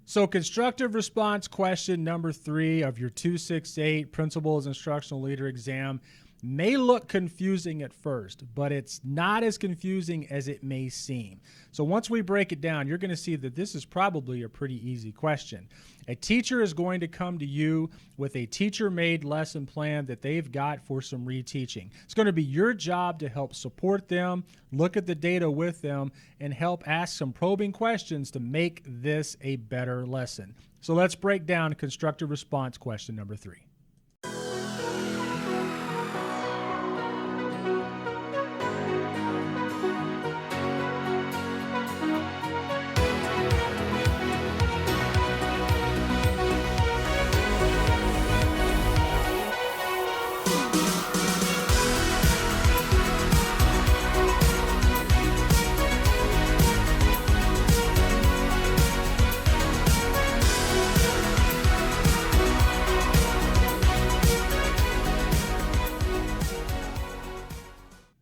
So constructive response question number 3 of your 268 Principal as Instructional Leader exam may look confusing at first, but it's not as confusing as it may seem. So once we break it down, you're going to see that this is probably a pretty easy question. A teacher is going to come to you with a teacher-made lesson plan that they've got for some reteaching. It's going to be your job to help support them, look at the data with them, and help ask some probing questions to make this a better lesson. So let's break down constructive response question number 3.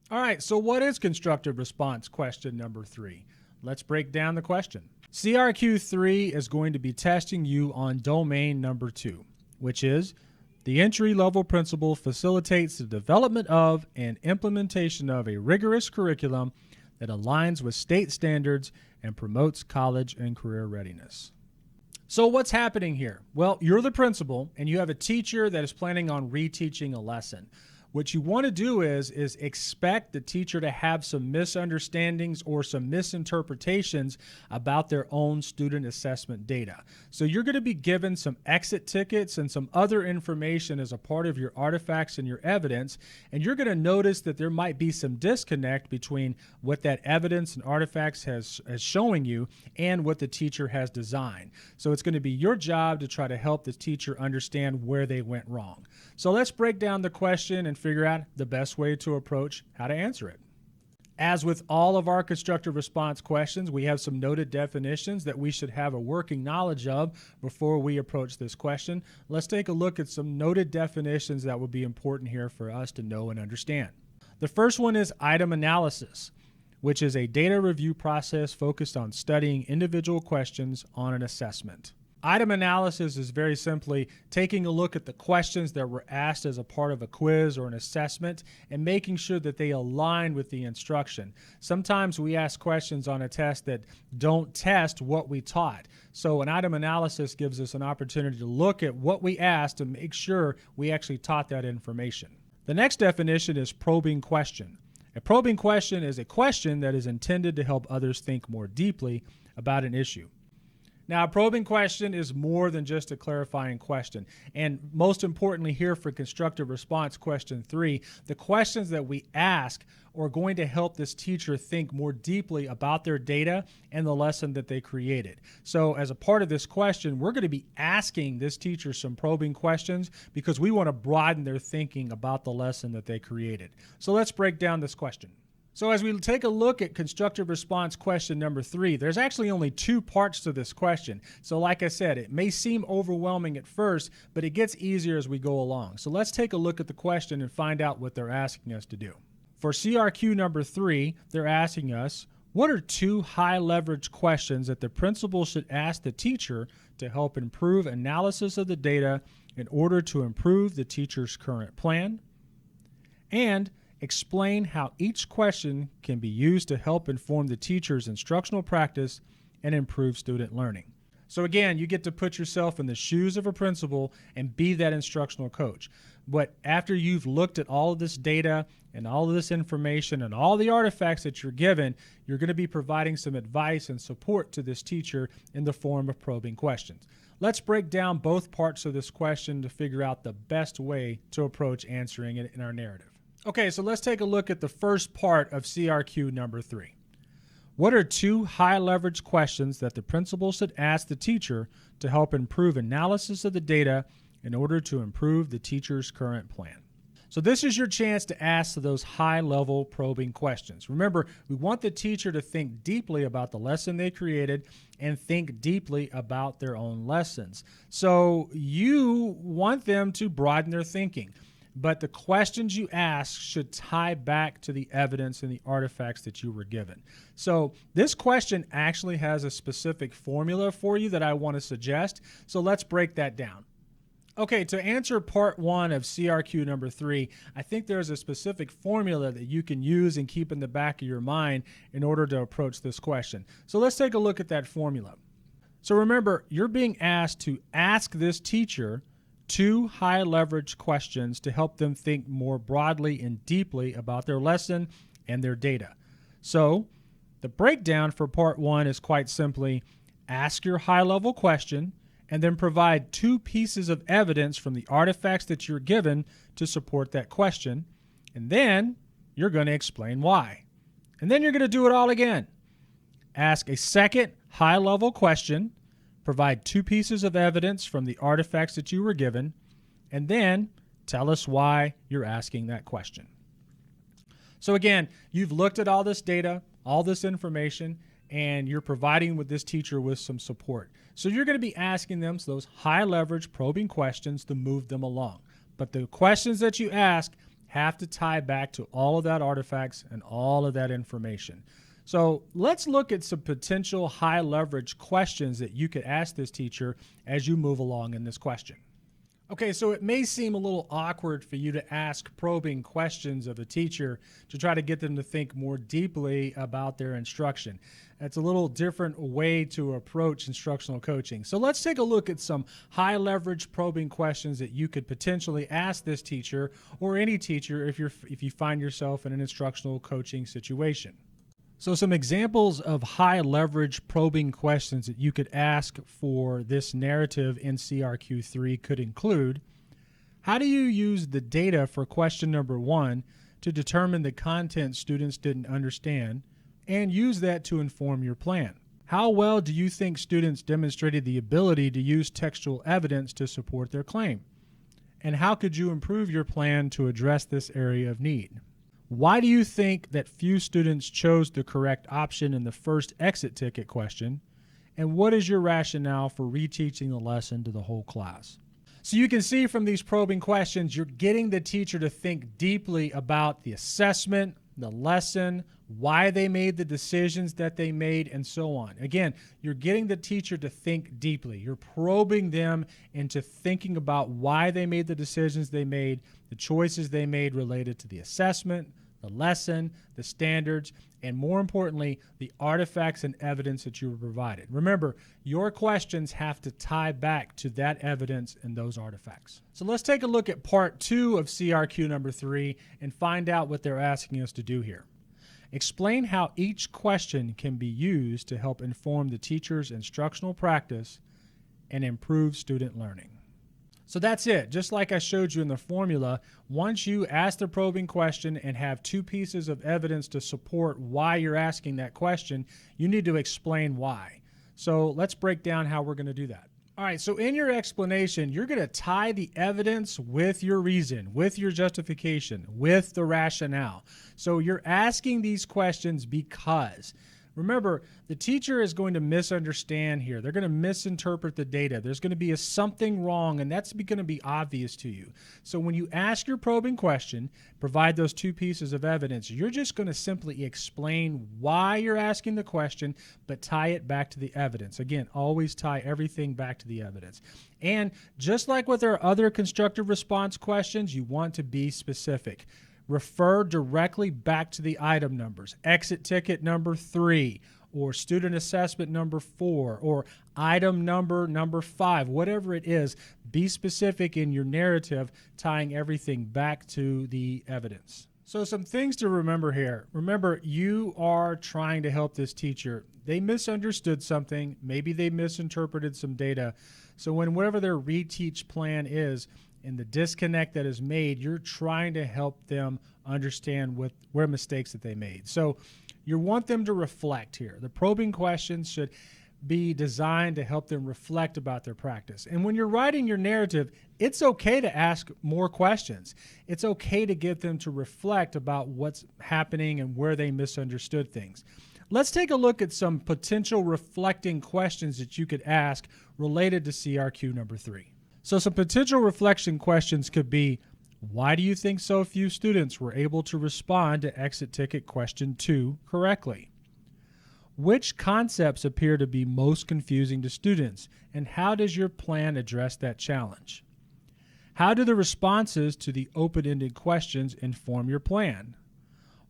All right, so what is constructive response question number 3? Let's break down the question. CRQ 3 is going to be testing you on domain number 2, which is the entry-level principal facilitates the development of and implementation of a rigorous curriculum that aligns with state standards and promotes college and career readiness. So what's happening here? Well, you're the principal and you have a teacher that is planning on reteaching a lesson. What you want to do is expect the teacher to have some misunderstandings or some misinterpretations about their own student assessment data. So you're going to be given some exit tickets and some other information as a part of your artifacts and your evidence, and you're going to notice that there might be some disconnect between what that evidence and artifacts has showing you and what the teacher has designed. So it's going to be your job to try to help the teacher understand where they went wrong. So let's break down the question and figure out the best way to approach how to answer it. As with all of our constructive response questions, we have some noted definitions that we should have a working knowledge of before we approach this question. Let's take a look at some noted definitions that would be important here for us to know and understand. The first one is item analysis, which is a data review process focused on studying individual questions on an assessment. Item analysis is very simply taking a look at the questions that were asked as a part of a quiz or an assessment and making sure that they align with the instruction. Sometimes we ask questions on a test that don't test what we taught. So an item analysis gives us an opportunity to look at what we asked to make sure we actually taught that information. The next definition is probing question. A probing question is a question that is intended to help others think more deeply about an issue. Now, a probing question is more than just a clarifying question. And most importantly here for constructive response question 3, the questions that we ask are going to help this teacher think more deeply about their data and the lesson that they created. So as a part of this question, we're going to be asking this teacher some probing questions because we want to broaden their thinking about the lesson that they created. So let's break down this question. So as we take a look at constructive response question number 3, there's actually only 2 parts to this question. So like I said, it may seem overwhelming at first, but it gets easier as we go along. So let's take a look at the question and find out what they're asking us to do. For CRQ number 3, they're asking us, what are 2 high leverage questions that the principal should ask the teacher to help improve analysis of the data in order to improve the teacher's current plan? And explain how each question can be used to help inform the teacher's instructional practice and improve student learning. So again, you get to put yourself in the shoes of a principal and be that instructional coach. But after you've looked at all of this data and all of this information and all the artifacts that you're given, you're going to be providing some advice and support to this teacher in the form of probing questions. Let's break down both parts of this question to figure out the best way to approach answering it in our narrative. Okay, so let's take a look at the first part of CRQ number 3. What are 2 high leverage questions that the principal should ask the teacher to help improve analysis of the data in order to improve the teacher's current plan? So this is your chance to ask those high-level probing questions. Remember, we want the teacher to think deeply about the lesson they created and think deeply about their own lessons. So you want them to broaden their thinking. but the questions you ask should tie back to the evidence and the artifacts that you were given. So this question actually has a specific formula for you that I want to suggest. So let's break that down. Okay, to answer part 1 of CRQ number 3, I think there's a specific formula that you can use and keep in the back of your mind in order to approach this question. So let's take a look at that formula. So remember, you're being asked to ask this teacher 2 high leverage questions to help them think more broadly and deeply about their lesson and their data. So the breakdown for part 1 is quite simply ask your high level question and then provide 2 pieces of evidence from the artifacts that you're given to support that question. And then you're going to explain why. And then you're going to do it all again. Ask a second high-level question, provide 2 pieces of evidence from the artifacts that you were given, and then tell us why you're asking that question. So again, you've looked at all this data, all this information, and you're providing with this teacher with some support. So you're going to be asking them those high leverage probing questions to move them along. But the questions that you ask have to tie back to all of that artifacts and all of that information. So let's look at some potential high leverage questions that you could ask this teacher as you move along in this question. Okay, so it may seem a little awkward for you to ask probing questions of a teacher to try to get them to think more deeply about their instruction. That's a little different way to approach instructional coaching. So let's take a look at some high leverage probing questions that you could potentially ask this teacher or any teacher if you find yourself in an instructional coaching situation. So some examples of high leverage probing questions that you could ask for this narrative in CRQ3 could include, how do you use the data for question number 1 to determine the content students didn't understand and use that to inform your plan? How well do you think students demonstrated the ability to use textual evidence to support their claim? And how could you improve your plan to address this area of need? Why do you think that few students chose the correct option in the first exit ticket question? And what is your rationale for reteaching the lesson to the whole class? So you can see from these probing questions, you're getting the teacher to think deeply about the assessment, the lesson, why they made the decisions that they made, and so on. Again, you're getting the teacher to think deeply. You're probing them into thinking about why they made the decisions they made, the choices they made related to the assessment, the lesson, the standards, and more importantly, the artifacts and evidence that you were provided. Remember, your questions have to tie back to that evidence and those artifacts. So let's take a look at part 2 of CRQ number 3 and find out what they're asking us to do here. Explain how each question can be used to help inform the teacher's instructional practice and improve student learning. So that's it. Just like I showed you in the formula, once you ask the probing question and have 2 pieces of evidence to support why you're asking that question, you need to explain why. So let's break down how we're going to do that. All right, so in your explanation, you're going to tie the evidence with your reason, with your justification, with the rationale. So you're asking these questions because, remember, the teacher is going to misunderstand here. They're going to misinterpret the data. There's going to be something wrong, and that's going to be obvious to you. So when you ask your probing question, provide those 2 pieces of evidence, you're just going to simply explain why you're asking the question, but tie it back to the evidence. Again, always tie everything back to the evidence. And just like with our other constructive response questions, you want to be specific. Refer directly back to the item numbers, exit ticket number 3, or student assessment number 4, or item number 5, whatever it is. Be specific in your narrative, tying everything back to the evidence. So some things to remember here. Remember, you are trying to help this teacher. They misunderstood something. Maybe they misinterpreted some data. So whatever their reteach plan is, and the disconnect that is made, you're trying to help them understand where mistakes that they made. So you want them to reflect here. The probing questions should be designed to help them reflect about their practice. And when you're writing your narrative, it's okay to ask more questions. It's okay to get them to reflect about what's happening and where they misunderstood things. Let's take a look at some potential reflecting questions that you could ask related to CRQ number 3. So some potential reflection questions could be, Why do you think so few students were able to respond to exit ticket question 2 correctly? Which concepts appear to be most confusing to students, and how does your plan address that challenge? How do the responses to the open-ended questions inform your plan?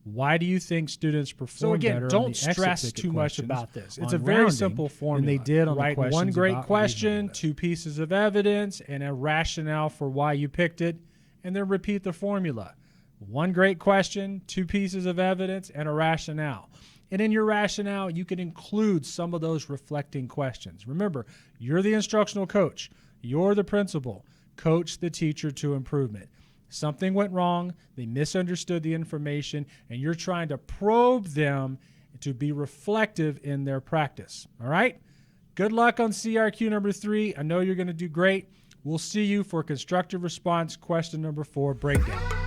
Why do you think students perform better on the exit ticket questions? So again, don't stress too much about this. It's a very simple formula. And they did on the questions. One great question, 2 pieces of evidence, and a rationale for why you picked it, and then repeat the formula. One great question, 2 pieces of evidence, and a rationale. And in your rationale, you can include some of those reflecting questions. Remember, you're the instructional coach. You're the principal. Coach the teacher to improvement. Something went wrong, they misunderstood the information, and you're trying to probe them to be reflective in their practice. All right? Good luck on CRQ number 3. I know you're going to do great. We'll see you for constructive response question number 4 breakdown.